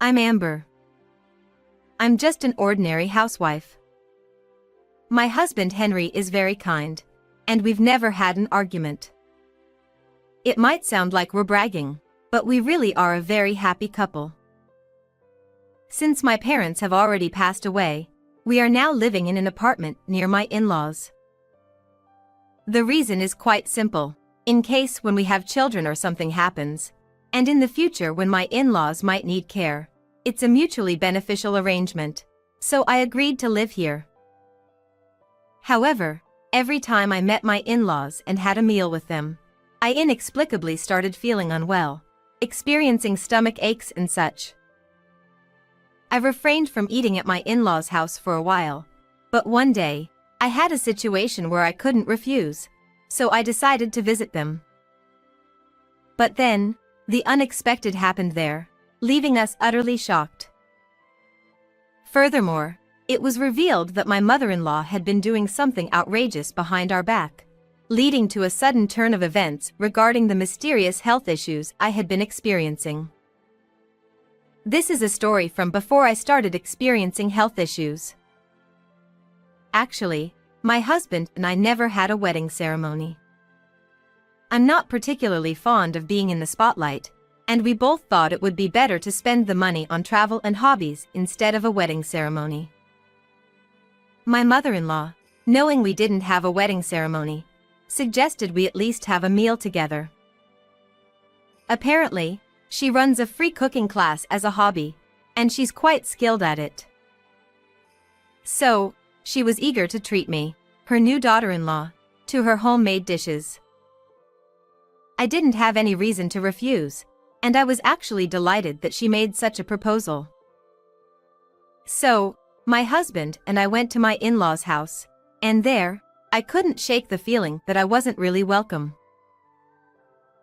I'm Amber. I'm just an ordinary housewife. My husband Henry is very kind, and we've never had an argument. It might sound like we're bragging, but we really are a very happy couple. Since my parents have already passed away, we are now living in an apartment near my in-laws. The reason is quite simple. In case when we have children or something happens, and in the future when my in-laws might need care, it's a mutually beneficial arrangement, so I agreed to live here. However, every time I met my in-laws and had a meal with them, I inexplicably started feeling unwell, experiencing stomach aches and such. I refrained from eating at my in-laws' house for a while, but one day, I had a situation where I couldn't refuse, so I decided to visit them. But then, the unexpected happened there, leaving us utterly shocked. Furthermore, it was revealed that my mother-in-law had been doing something outrageous behind our back, leading to a sudden turn of events regarding the mysterious health issues I had been experiencing. This is a story from before I started experiencing health issues. Actually, my husband and I never had a wedding ceremony. I'm not particularly fond of being in the spotlight, and we both thought it would be better to spend the money on travel and hobbies instead of a wedding ceremony. My mother-in-law, knowing we didn't have a wedding ceremony, suggested we at least have a meal together. Apparently, she runs a free cooking class as a hobby, and she's quite skilled at it. So, she was eager to treat me, her new daughter-in-law, to her homemade dishes. I didn't have any reason to refuse, and I was actually delighted that she made such a proposal. So, my husband and I went to my in-laws' house, and there, I couldn't shake the feeling that I wasn't really welcome.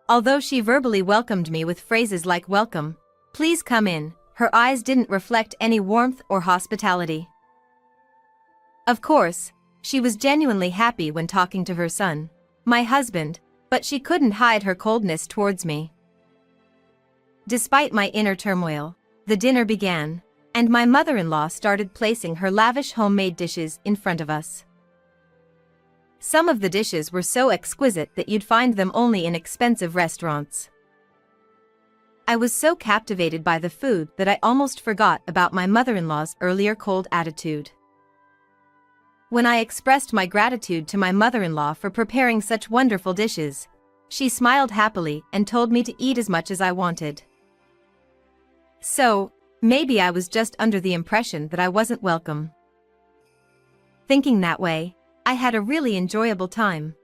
Although she verbally welcomed me with phrases like "welcome," "please come in," her eyes didn't reflect any warmth or hospitality. Of course, she was genuinely happy when talking to her son, my husband, but she couldn't hide her coldness towards me. Despite my inner turmoil, the dinner began, and my mother-in-law started placing her lavish homemade dishes in front of us. Some of the dishes were so exquisite that you'd find them only in expensive restaurants. I was so captivated by the food that I almost forgot about my mother-in-law's earlier cold attitude. When I expressed my gratitude to my mother-in-law for preparing such wonderful dishes, she smiled happily and told me to eat as much as I wanted. So, maybe I was just under the impression that I wasn't welcome. Thinking that way, I had a really enjoyable time.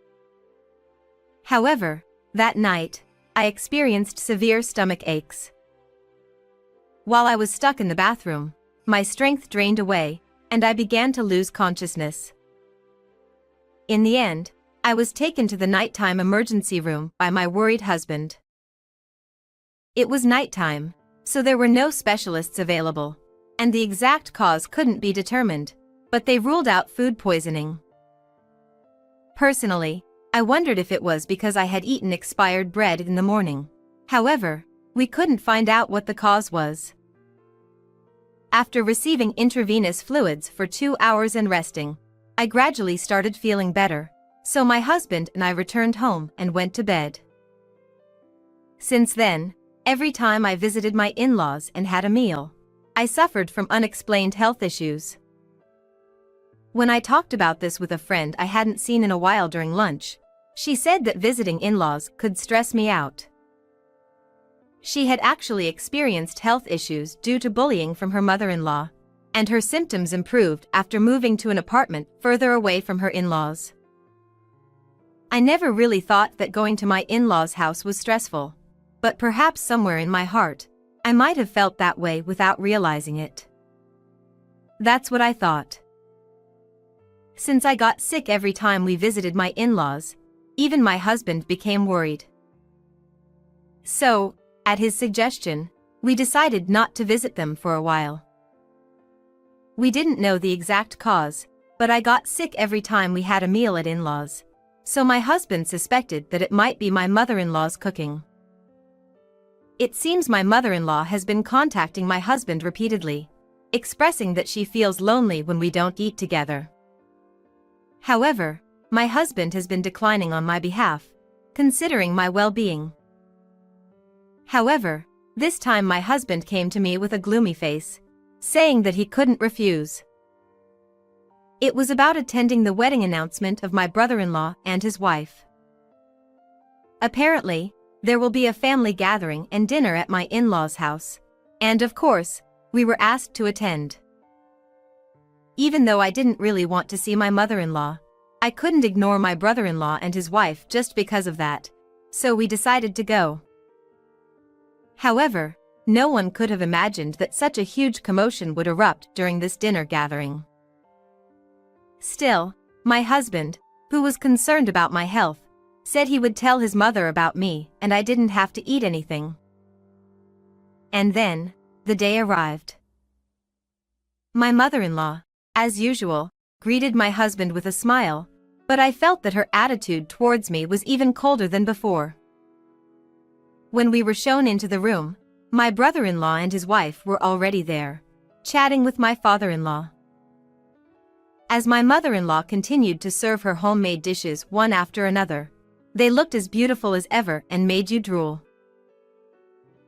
However, that night, I experienced severe stomach aches. While I was stuck in the bathroom, my strength drained away, and I began to lose consciousness. In the end, I was taken to the nighttime emergency room by my worried husband. It was nighttime, so there were no specialists available, and the exact cause couldn't be determined, but they ruled out food poisoning. Personally, I wondered if it was because I had eaten expired bread in the morning. However, we couldn't find out what the cause was. After receiving intravenous fluids for 2 hours and resting, I gradually started feeling better, so my husband and I returned home and went to bed. Since then, every time I visited my in-laws and had a meal, I suffered from unexplained health issues. When I talked about this with a friend I hadn't seen in a while during lunch, she said that visiting in-laws could stress me out. She had actually experienced health issues due to bullying from her mother-in-law, and her symptoms improved after moving to an apartment further away from her in-laws. I never really thought that going to my in-laws' house was stressful, but perhaps somewhere in my heart, I might have felt that way without realizing it. That's what I thought. Since I got sick every time we visited my in-laws, even my husband became worried. So, at his suggestion, we decided not to visit them for a while. We didn't know the exact cause, but I got sick every time we had a meal at in-laws, so my husband suspected that it might be my mother-in-law's cooking. It seems my mother-in-law has been contacting my husband repeatedly, expressing that she feels lonely when we don't eat together. However, my husband has been declining on my behalf, considering my well-being. However, this time my husband came to me with a gloomy face, saying that he couldn't refuse. It was about attending the wedding announcement of my brother-in-law and his wife. Apparently, there will be a family gathering and dinner at my in-laws' house, and of course, we were asked to attend. Even though I didn't really want to see my mother-in-law, I couldn't ignore my brother-in-law and his wife just because of that, so we decided to go. However, no one could have imagined that such a huge commotion would erupt during this dinner gathering. Still, my husband, who was concerned about my health, said he would tell his mother about me and I didn't have to eat anything. And then, the day arrived. My mother-in-law, as usual, greeted my husband with a smile, but I felt that her attitude towards me was even colder than before. When we were shown into the room, my brother-in-law and his wife were already there, chatting with my father-in-law. As my mother-in-law continued to serve her homemade dishes one after another, they looked as beautiful as ever and made you drool.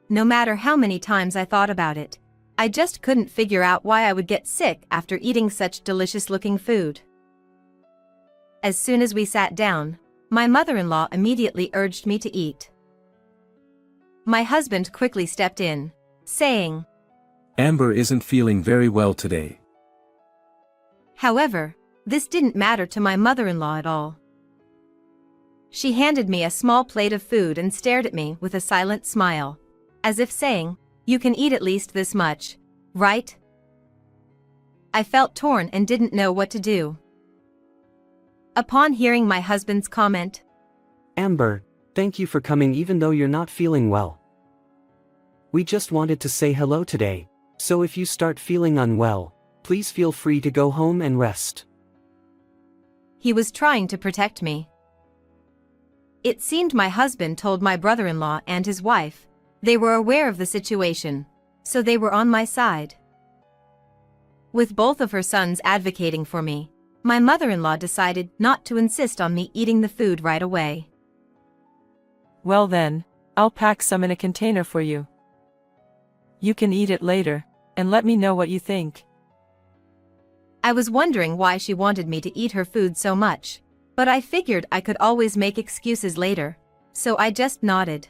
No matter how many times I thought about it, I just couldn't figure out why I would get sick after eating such delicious-looking food. As soon as we sat down, my mother-in-law immediately urged me to eat. My husband quickly stepped in, saying, "Amber isn't feeling very well today." However, this didn't matter to my mother-in-law at all. She handed me a small plate of food and stared at me with a silent smile, as if saying, "You can eat at least this much, right?" I felt torn and didn't know what to do. Upon hearing my husband's comment, "Amber, thank you for coming even though you're not feeling well. We just wanted to say hello today, so if you start feeling unwell, please feel free to go home and rest." He was trying to protect me. It seemed my husband told my brother-in-law and his wife. They were aware of the situation, so they were on my side. With both of her sons advocating for me, my mother-in-law decided not to insist on me eating the food right away. "Well then, I'll pack some in a container for you. You can eat it later, and let me know what you think." I was wondering why she wanted me to eat her food so much, but I figured I could always make excuses later, so I just nodded.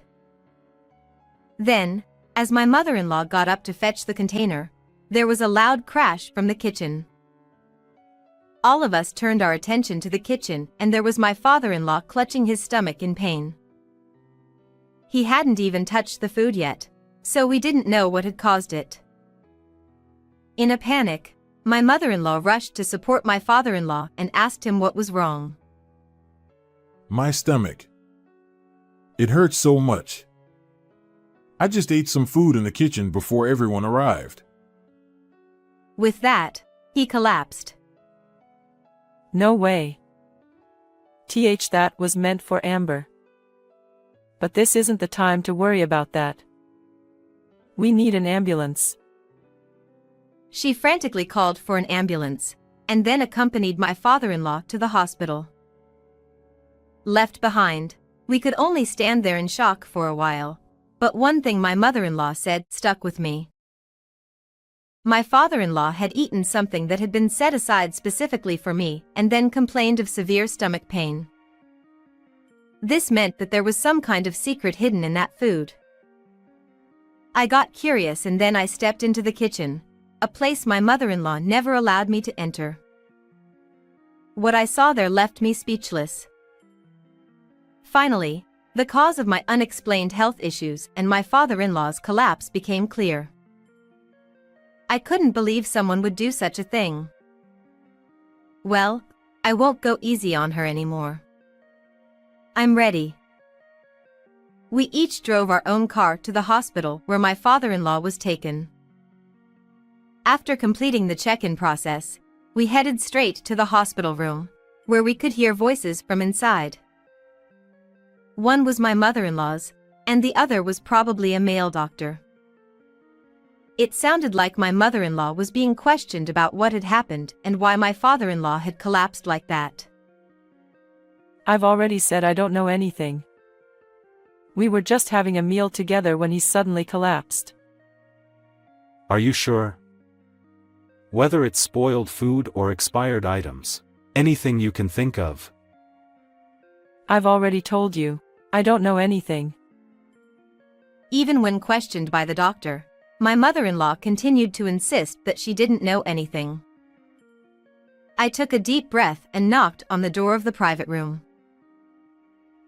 Then, as my mother-in-law got up to fetch the container, there was a loud crash from the kitchen. All of us turned our attention to the kitchen and there was my father-in-law clutching his stomach in pain. He hadn't even touched the food yet, so we didn't know what had caused it. In a panic, my mother-in-law rushed to support my father-in-law and asked him what was wrong. "My stomach. It hurts so much. I just ate some food in the kitchen before everyone arrived." With that, he collapsed. "No way. That was meant for Amber. But this isn't the time to worry about that. We need an ambulance." She frantically called for an ambulance, and then accompanied my father-in-law to the hospital. Left behind, we could only stand there in shock for a while, but one thing my mother-in-law said stuck with me. My father-in-law had eaten something that had been set aside specifically for me and then complained of severe stomach pain. This meant that there was some kind of secret hidden in that food. I got curious and then I stepped into the kitchen, a place my mother-in-law never allowed me to enter. What I saw there left me speechless. Finally, the cause of my unexplained health issues and my father-in-law's collapse became clear. I couldn't believe someone would do such a thing. Well, I won't go easy on her anymore. I'm ready. We each drove our own car to the hospital where my father-in-law was taken. After completing the check-in process, we headed straight to the hospital room, where we could hear voices from inside. One was my mother-in-law's, and the other was probably a male doctor. It sounded like my mother-in-law was being questioned about what had happened and why my father-in-law had collapsed like that. I've already said I don't know anything. We were just having a meal together when he suddenly collapsed. Are you sure? Whether it's spoiled food or expired items. Anything you can think of. I've already told you, I don't know anything. Even when questioned by the doctor, my mother-in-law continued to insist that she didn't know anything. I took a deep breath and knocked on the door of the private room.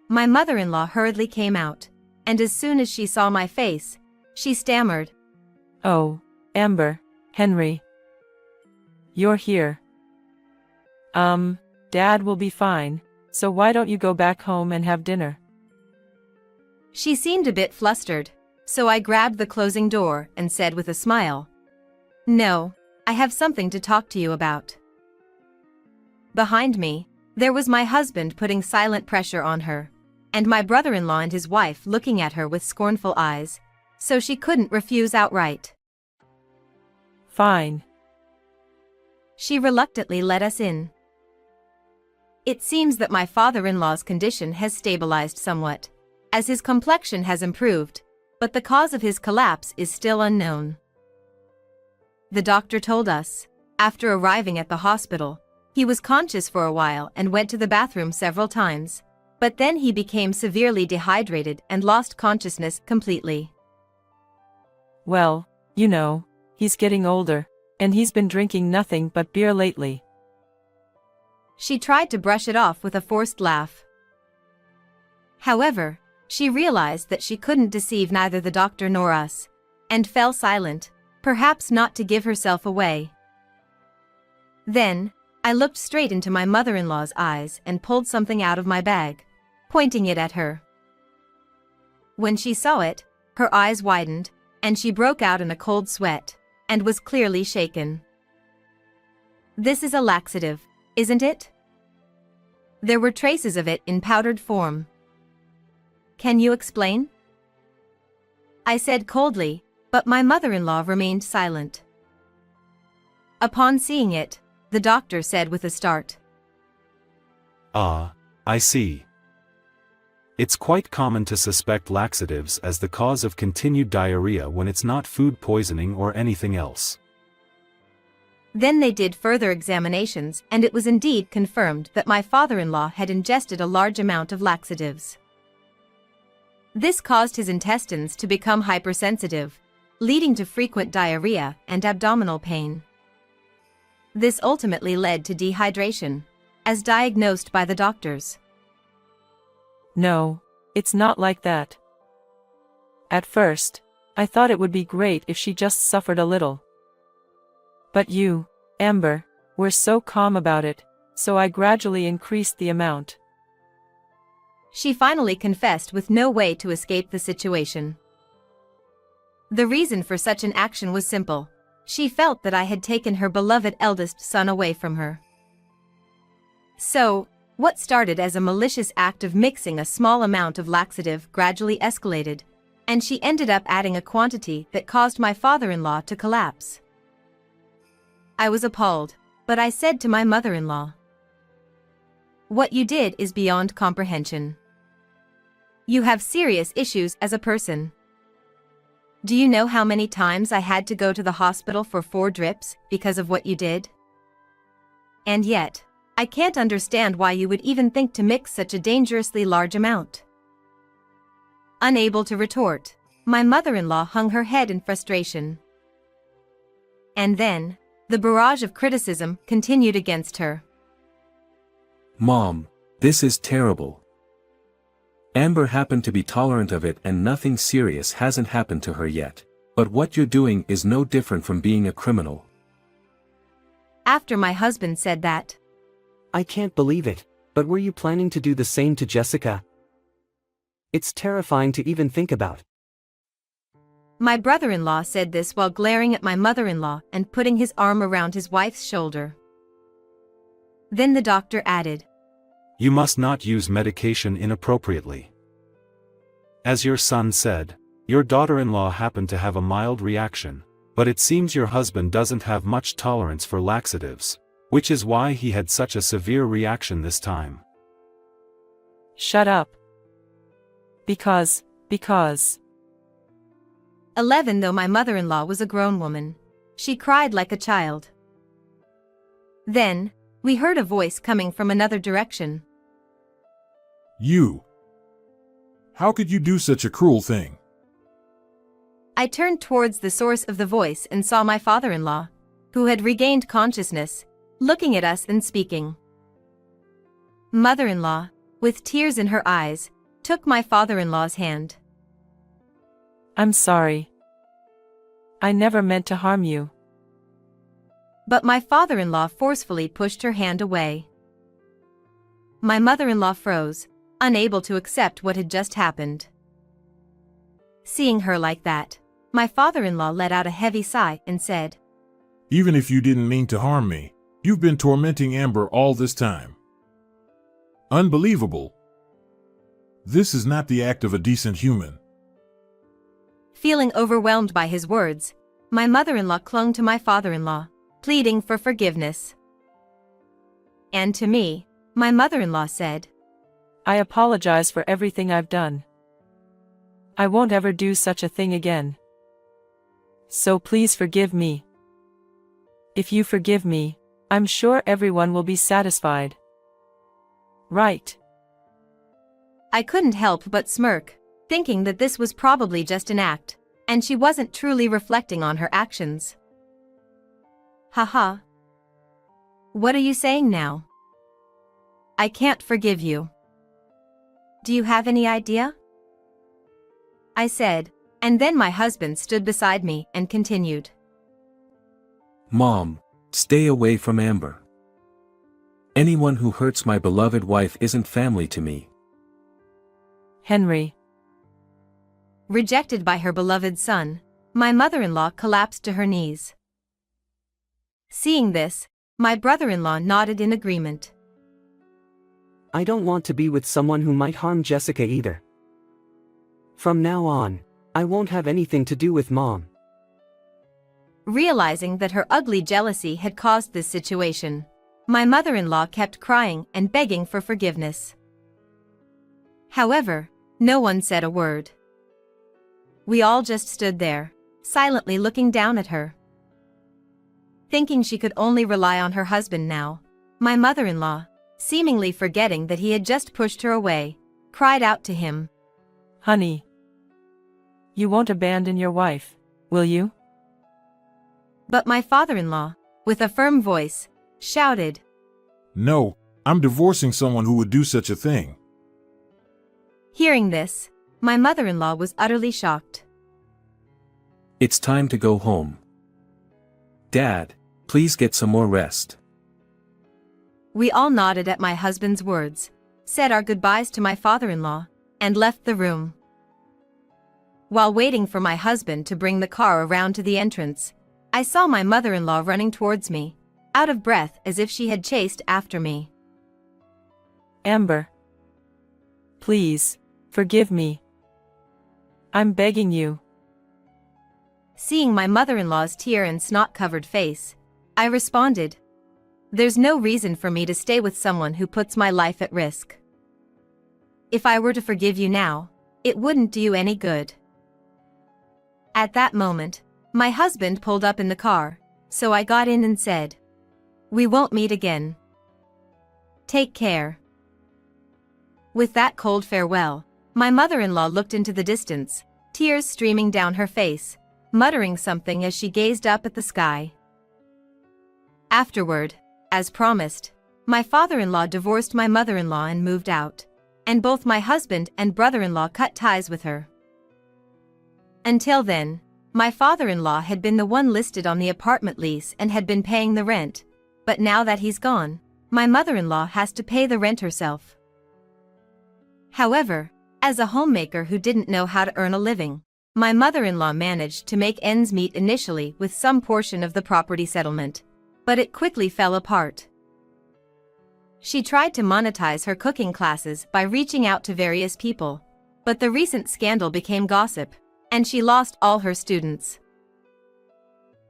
My mother-in-law hurriedly came out, and as soon as she saw my face, she stammered, Oh, Amber, Henry. You're here. Dad will be fine, so why don't you go back home and have dinner? She seemed a bit flustered, so I grabbed the closing door and said with a smile, No, I have something to talk to you about. Behind me, there was my husband putting silent pressure on her, and my brother-in-law and his wife looking at her with scornful eyes, so she couldn't refuse outright. Fine. She reluctantly let us in. It seems that my father-in-law's condition has stabilized somewhat, as his complexion has improved, but the cause of his collapse is still unknown. The doctor told us, after arriving at the hospital, he was conscious for a while and went to the bathroom several times, but then he became severely dehydrated and lost consciousness completely. Well, you know, he's getting older, and he's been drinking nothing but beer lately. She tried to brush it off with a forced laugh. However, she realized that she couldn't deceive neither the doctor nor us, and fell silent, perhaps not to give herself away. Then, I looked straight into my mother-in-law's eyes and pulled something out of my bag, pointing it at her. When she saw it, her eyes widened, and she broke out in a cold sweat, and was clearly shaken. This is a laxative, isn't it? There were traces of it in powdered form. Can you explain? I said coldly, but my mother-in-law remained silent. Upon seeing it, the doctor said with a start, Ah, I see. It's quite common to suspect laxatives as the cause of continued diarrhea when it's not food poisoning or anything else. Then they did further examinations and it was indeed confirmed that my father-in-law had ingested a large amount of laxatives. This caused his intestines to become hypersensitive, leading to frequent diarrhea and abdominal pain. This ultimately led to dehydration, as diagnosed by the doctors. No, it's not like that. At first, I thought it would be great if she just suffered a little. But you, Amber, were so calm about it, so I gradually increased the amount. She finally confessed with no way to escape the situation. The reason for such an action was simple. She felt that I had taken her beloved eldest son away from her. So, what started as a malicious act of mixing a small amount of laxative gradually escalated, and she ended up adding a quantity that caused my father-in-law to collapse. I was appalled, but I said to my mother-in-law, "What you did is beyond comprehension. You have serious issues as a person. Do you know how many times I had to go to the hospital for 4 drips because of what you did? And yet, I can't understand why you would even think to mix such a dangerously large amount." Unable to retort, my mother-in-law hung her head in frustration. And then, the barrage of criticism continued against her. Mom, this is terrible. Amber happened to be tolerant of it and nothing serious hasn't happened to her yet. But what you're doing is no different from being a criminal. After my husband said that, I can't believe it, but were you planning to do the same to Jessica? It's terrifying to even think about. my brother-in-law said this while glaring at my mother-in-law and putting his arm around his wife's shoulder. Then the doctor added, You must not use medication inappropriately. As your son said, your daughter-in-law happened to have a mild reaction, but it seems your husband doesn't have much tolerance for laxatives, which is why he had such a severe reaction this time. Shut up. Because. 11. Though my mother-in-law was a grown woman, she cried like a child. Then, we heard a voice coming from another direction. You! How could you do such a cruel thing? I turned towards the source of the voice and saw my father-in-law, who had regained consciousness, looking at us and speaking. Mother-in-law, with tears in her eyes, took my father-in-law's hand. I'm sorry. I never meant to harm you. But my father-in-law forcefully pushed her hand away. My mother-in-law froze, unable to accept what had just happened. Seeing her like that, my father-in-law let out a heavy sigh and said, Even if you didn't mean to harm me, you've been tormenting Amber all this time. Unbelievable. This is not the act of a decent human. Feeling overwhelmed by his words, my mother-in-law clung to my father-in-law, pleading for forgiveness. And to me, my mother-in-law said, I apologize for everything I've done. I won't ever do such a thing again. So please forgive me. If you forgive me, I'm sure everyone will be satisfied. Right. I couldn't help but smirk, thinking that this was probably just an act, and she wasn't truly reflecting on her actions. Haha. What are you saying now? I can't forgive you. Do you have any idea? I said, and then my husband stood beside me and continued. Mom, stay away from Amber. Anyone who hurts my beloved wife isn't family to me. Henry. Rejected by her beloved son, my mother-in-law collapsed to her knees. Seeing this, my brother-in-law nodded in agreement. I don't want to be with someone who might harm Jessica either. From now on, I won't have anything to do with Mom. Realizing that her ugly jealousy had caused this situation, my mother-in-law kept crying and begging for forgiveness. However, no one said a word. We all just stood there, silently looking down at her. Thinking she could only rely on her husband now, my mother-in-law, seemingly forgetting that he had just pushed her away, cried out to him. Honey. You won't abandon your wife, will you? But my father-in-law, with a firm voice, shouted. No, I'm divorcing someone who would do such a thing. Hearing this, my mother-in-law was utterly shocked. It's time to go home. Dad, please get some more rest. We all nodded at my husband's words, said our goodbyes to my father-in-law, and left the room. While waiting for my husband to bring the car around to the entrance, I saw my mother-in-law running towards me, out of breath as if she had chased after me. Amber. Please, forgive me. I'm begging you. Seeing my mother-in-law's tear and snot-covered face, I responded, There's no reason for me to stay with someone who puts my life at risk. If I were to forgive you now, it wouldn't do you any good. At that moment, my husband pulled up in the car, so I got in and said, We won't meet again. Take care. With that cold farewell, my mother-in-law looked into the distance, tears streaming down her face, muttering something as she gazed up at the sky. Afterward, as promised, my father-in-law divorced my mother-in-law and moved out, and both my husband and brother-in-law cut ties with her. Until then, my father-in-law had been the one listed on the apartment lease and had been paying the rent, but now that he's gone, my mother-in-law has to pay the rent herself. However, as a homemaker who didn't know how to earn a living, my mother-in-law managed to make ends meet initially with some portion of the property settlement, but it quickly fell apart. She tried to monetize her cooking classes by reaching out to various people, but the recent scandal became gossip, and she lost all her students.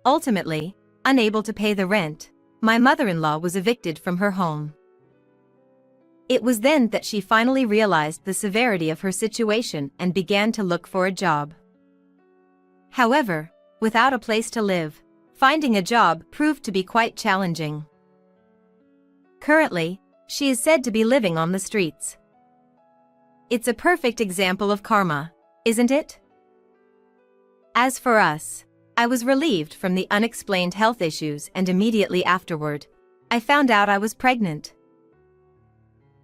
Ultimately, unable to pay the rent, my mother-in-law was evicted from her home. It was then that she finally realized the severity of her situation and began to look for a job. However, without a place to live, finding a job proved to be quite challenging. Currently, she is said to be living on the streets. It's a perfect example of karma, isn't it? As for us, I was relieved from the unexplained health issues, and immediately afterward, I found out I was pregnant.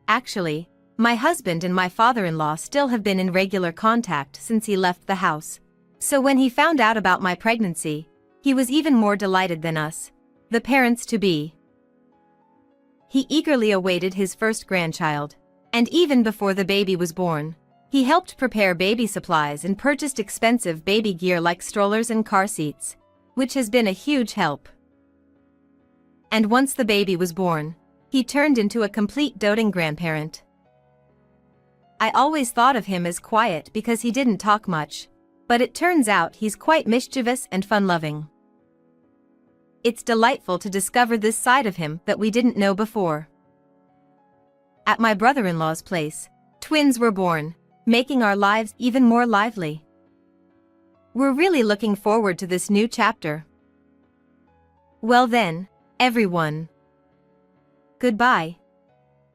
Actually, my husband and my father-in-law still have been in regular contact since he left the house, so when he found out about my pregnancy, he was even more delighted than us, the parents-to-be. He eagerly awaited his first grandchild, and even before the baby was born, he helped prepare baby supplies and purchased expensive baby gear like strollers and car seats, which has been a huge help. And once the baby was born, he turned into a complete doting grandparent. I always thought of him as quiet because he didn't talk much, but it turns out he's quite mischievous and fun-loving. It's delightful to discover this side of him that we didn't know before. At my brother-in-law's place, twins were born, making our lives even more lively. We're really looking forward to this new chapter. Well then, everyone. Goodbye.